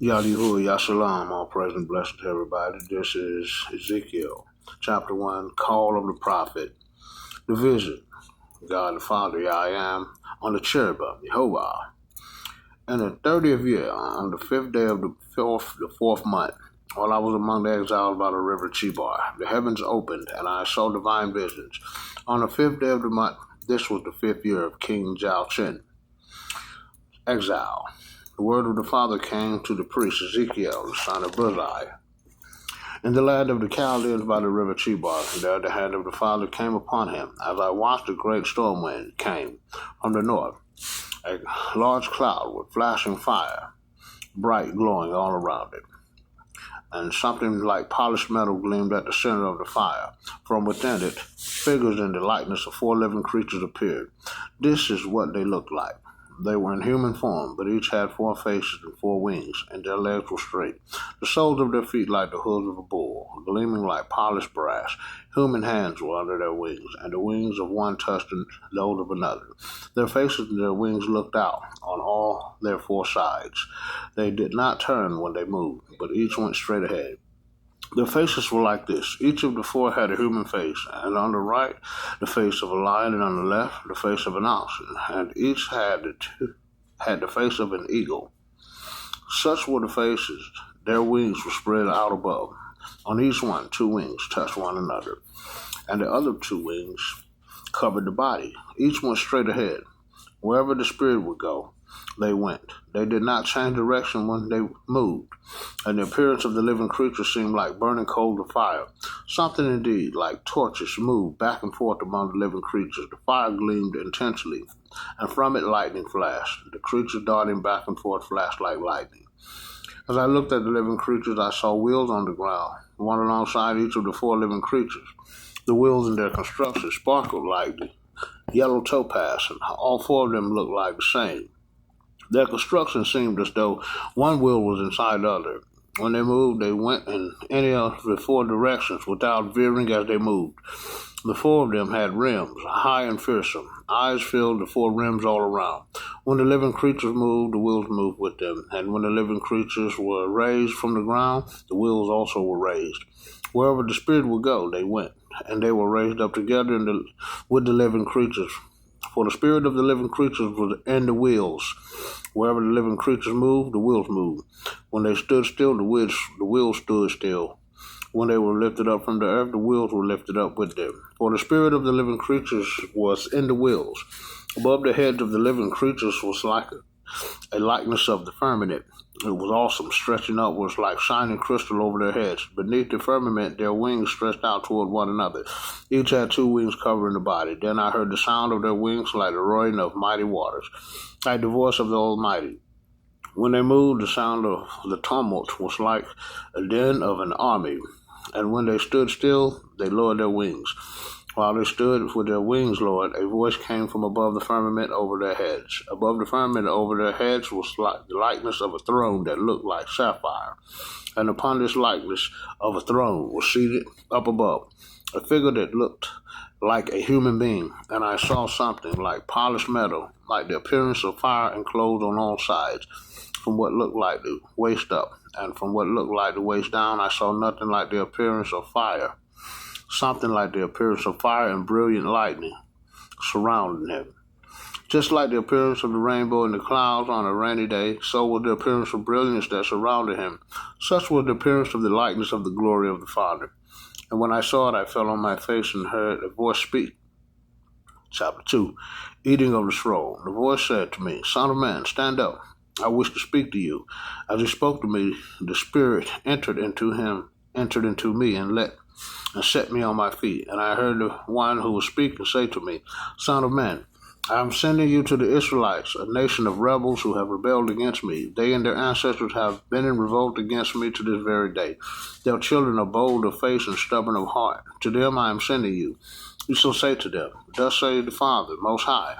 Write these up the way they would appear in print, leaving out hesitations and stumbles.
Yadihu Yashalam, all praise and blessing to everybody. This is Ezekiel, chapter 1, Call of the Prophet, the vision. God the Father, I am, on the cherubim, Jehovah. In the 30th year, on the 5th day of the fourth month, while I was among the exiles by the river Chebar, the heavens opened, and I saw divine visions. On the 5th day of the month, this was the 5th year of King Jiao Chen, exile. The word of the Father came to the priest Ezekiel, the son of Buzi, in the land of the Chaldeans by the river Chebar. And there the hand of the Father came upon him. As I watched, a great storm wind came from the north, a large cloud with flashing fire, bright glowing all around it. And something like polished metal gleamed at the center of the fire. From within it, figures in the likeness of 4 living creatures appeared. This is what they looked like. They were in human form, but each had 4 faces and 4 wings, and their legs were straight. The soles of their feet like the hooves of a bull, gleaming like polished brass. Human hands were under their wings, and the wings of one touched those of another. Their faces and their wings looked out on all their 4 sides. They did not turn when they moved, but each went straight ahead. Their faces were like this. Each of the 4 had a human face, and on the right, the face of a lion, and on the left, the face of an oxen, and each had the face of an eagle. Such were the faces. Their wings were spread out above. On each one, 2 wings touched one another, and the other 2 wings covered the body. Each went straight ahead. Wherever the spirit would go, they went. They did not change direction when they moved, and the appearance of the living creatures seemed like burning coals of fire. Something indeed like torches moved back and forth among the living creatures. The fire gleamed intensely, and from it lightning flashed. The creatures darting back and forth flashed like lightning. As I looked at the living creatures, I saw wheels on the ground, one alongside each of the 4 living creatures. The wheels in their construction sparkled like the yellow topaz, and all 4 of them looked like the same. Their construction seemed as though one wheel was inside the other. When they moved, they went in any of the 4 directions without veering as they moved. The 4 of them had rims, high and fearsome. Eyes filled the 4 rims all around. When the living creatures moved, the wheels moved with them. And when the living creatures were raised from the ground, the wheels also were raised. Wherever the spirit would go, they went, and they were raised up together with the living creatures. For the spirit of the living creatures was in the wheels. Wherever the living creatures moved, the wheels moved. When they stood still, the wheels stood still. When they were lifted up from the earth, the wheels were lifted up with them. For the spirit of the living creatures was in the wheels. Above the heads of the living creatures was like a likeness of the firmament. It was awesome, stretching upwards like shining crystal over their heads. Beneath the firmament, their wings stretched out toward one another. Each had 2 wings covering the body. Then I heard the sound of their wings like the roaring of mighty waters, like the voice of the Almighty. When they moved, the sound of the tumult was like a din of an army. And when they stood still, they lowered their wings. While they stood with their wings lowered, a voice came from above the firmament over their heads. Above the firmament over their heads was like the likeness of a throne that looked like sapphire. And upon this likeness of a throne was seated up above a figure that looked like a human being. And I saw something like polished metal, like the appearance of fire enclosed on all sides, from what looked like the waist up. And from what looked like the waist down, I saw nothing like the appearance of fire. Something like the appearance of fire and brilliant lightning surrounding him. Just like the appearance of the rainbow in the clouds on a rainy day, so was the appearance of brilliance that surrounded him. Such was the appearance of the likeness of the glory of the Father. And when I saw it, I fell on my face and heard a voice speak. Chapter 2, Eating of the Scroll. The voice said to me, Son of man, stand up. I wish to speak to you. As he spoke to me, the Spirit entered into me and set me on my feet. And I heard the one who was speaking say to me, Son of man, I am sending you to the Israelites, a nation of rebels who have rebelled against me. They and their ancestors have been in revolt against me to this very day. Their children are bold of face and stubborn of heart. To them I am sending you. You shall say to them, Thus say the Father, Most High.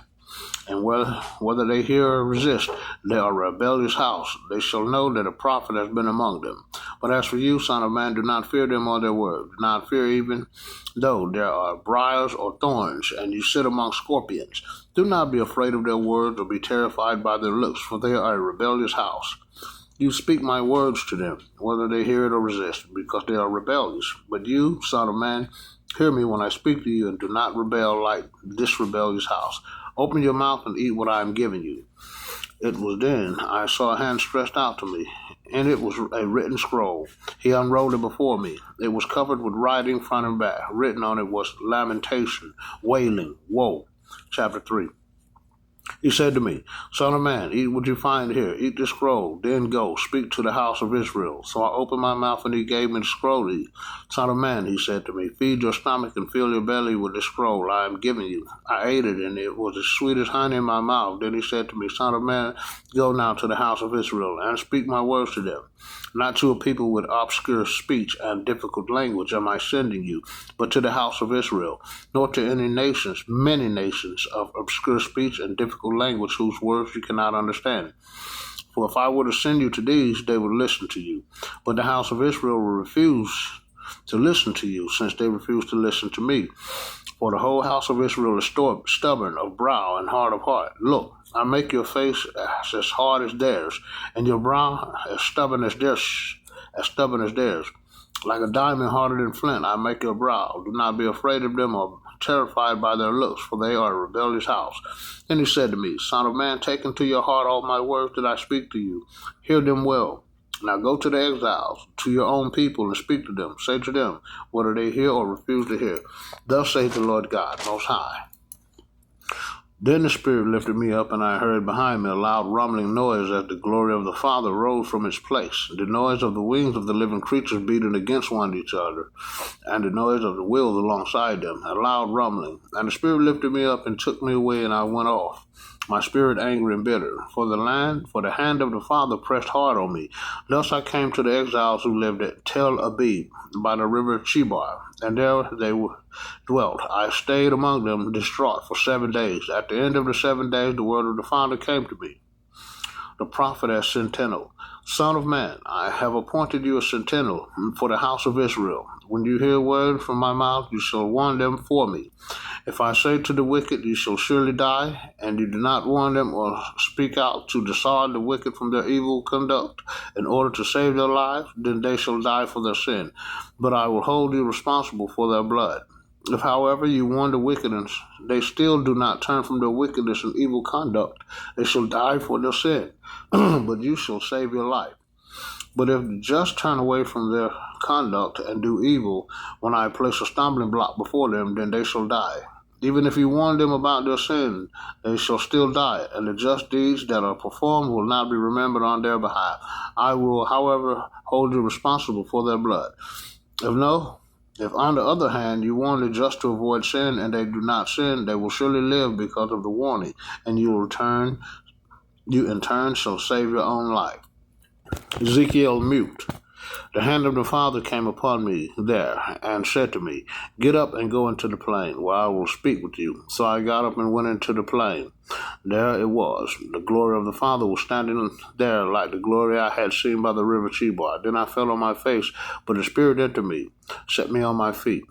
And whether they hear or resist, they are a rebellious house. They shall know that a prophet has been among them. But as for you, son of man, do not fear them or their word. Do not fear even though there are briars or thorns, and you sit among scorpions. Do not be afraid of their words or be terrified by their looks, for they are a rebellious house. You speak my words to them, whether they hear it or resist, because they are rebellious. But you, son of man, hear me when I speak to you, and do not rebel like this rebellious house. Open your mouth and eat what I am giving you. It was then I saw a hand stretched out to me, and it was a written scroll. He unrolled it before me. It was covered with writing front and back. Written on it was lamentation, wailing, woe. Chapter 3. He said to me, Son of man, eat what you find here. Eat the scroll. Then go, speak to the house of Israel. So I opened my mouth, and he gave me the scroll to eat. Son of man, he said to me, feed your stomach and fill your belly with the scroll I am giving you. I ate it, and it was as sweet as honey in my mouth. Then he said to me, Son of man, go now to the house of Israel, and speak my words to them. Not to a people with obscure speech and difficult language am I sending you, but to the house of Israel, nor to any nations, many nations of obscure speech and difficult language whose words you cannot understand. For if I were to send you to these, they would listen to you. But the house of Israel will refuse to listen to you, since they refuse to listen to me. For the whole house of Israel is stubborn of brow and hard of heart. Look, I make your face as hard as theirs, and your brow as stubborn as theirs. Like a diamond harder than flint, I make your brow. Do not be afraid of them or terrified by their looks, for they are a rebellious house. Then he said to me, Son of man, take into your heart all my words that I speak to you. Hear them well. Now go to the exiles, to your own people, and speak to them. Say to them, whether they hear or refuse to hear. Thus saith the Lord God, Most High. Then the Spirit lifted me up, and I heard behind me a loud rumbling noise as the glory of the Father rose from its place, the noise of the wings of the living creatures beating against one another, and the noise of the wheels alongside them, a loud rumbling. And the Spirit lifted me up and took me away, and I went off, my spirit angry and bitter. For the hand of the Father pressed hard on me. Thus I came to the exiles who lived at Tel Abib by the river Chebar, and there they dwelt. I stayed among them distraught for 7 days. At the end of the 7 days, the word of the Father came to me, the prophet as sentinel. Son of man, I have appointed you a sentinel for the house of Israel. When you hear words from my mouth, you shall warn them for me. If I say to the wicked, you shall surely die, and you do not warn them or speak out to dissuade the wicked from their evil conduct in order to save their lives, then they shall die for their sin. But I will hold you responsible for their blood. If, however, you warn the wicked and they still do not turn from their wickedness and evil conduct, they shall die for their sin, but you shall save your life. But if the just turn away from their conduct and do evil, when I place a stumbling block before them, then they shall die. Even if you warn them about their sin, they shall still die, and the just deeds that are performed will not be remembered on their behalf. I will, however, hold you responsible for their blood. If on the other hand you warn the just to avoid sin, and they do not sin, they will surely live because of the warning, and you in turn shall save your own life. Ezekiel mute. The hand of the Father came upon me there, and said to me, Get up and go into the plain, where I will speak with you. So I got up and went into the plain. There it was. The glory of the Father was standing there like the glory I had seen by the river Chebar. Then I fell on my face, but the Spirit entered me, set me on my feet.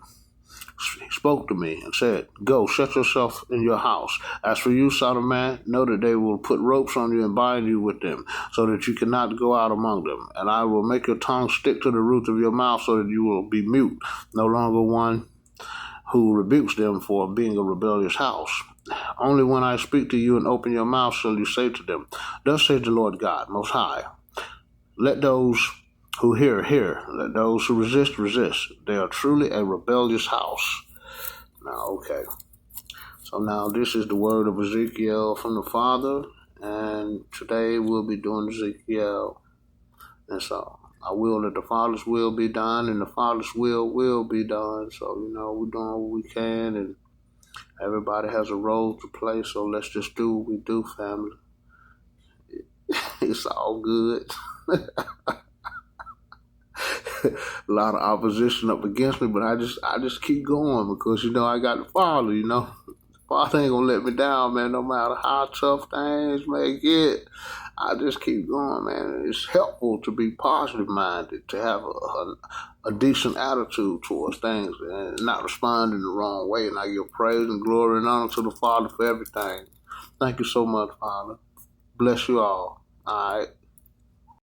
He spoke to me and said, Go, shut yourself in your house. As for you, son of man, know that they will put ropes on you and bind you with them, so that you cannot go out among them. And I will make your tongue stick to the roof of your mouth, so that you will be mute, no longer one who rebukes them for being a rebellious house. Only when I speak to you and open your mouth shall you say to them, Thus says the Lord God, Most High. Let those who hear, hear. Let those who resist, resist. They are truly a rebellious house. Now, okay. So now this is the word of Ezekiel from the Father. And today we'll be doing Ezekiel. And so I will that the Father's will be done, and the Father's will be done. So, we're doing what we can, and everybody has a role to play. So let's just do what we do, family. It's all good. A lot of opposition up against me, but I just keep going because I got the Father. The Father ain't gonna let me down, man. No matter how tough things may get, I just keep going, man. It's helpful to be positive minded, to have a decent attitude towards things, and not respond in the wrong way. And I give praise and glory and honor to the Father for everything. Thank you so much, Father. Bless you all. All right.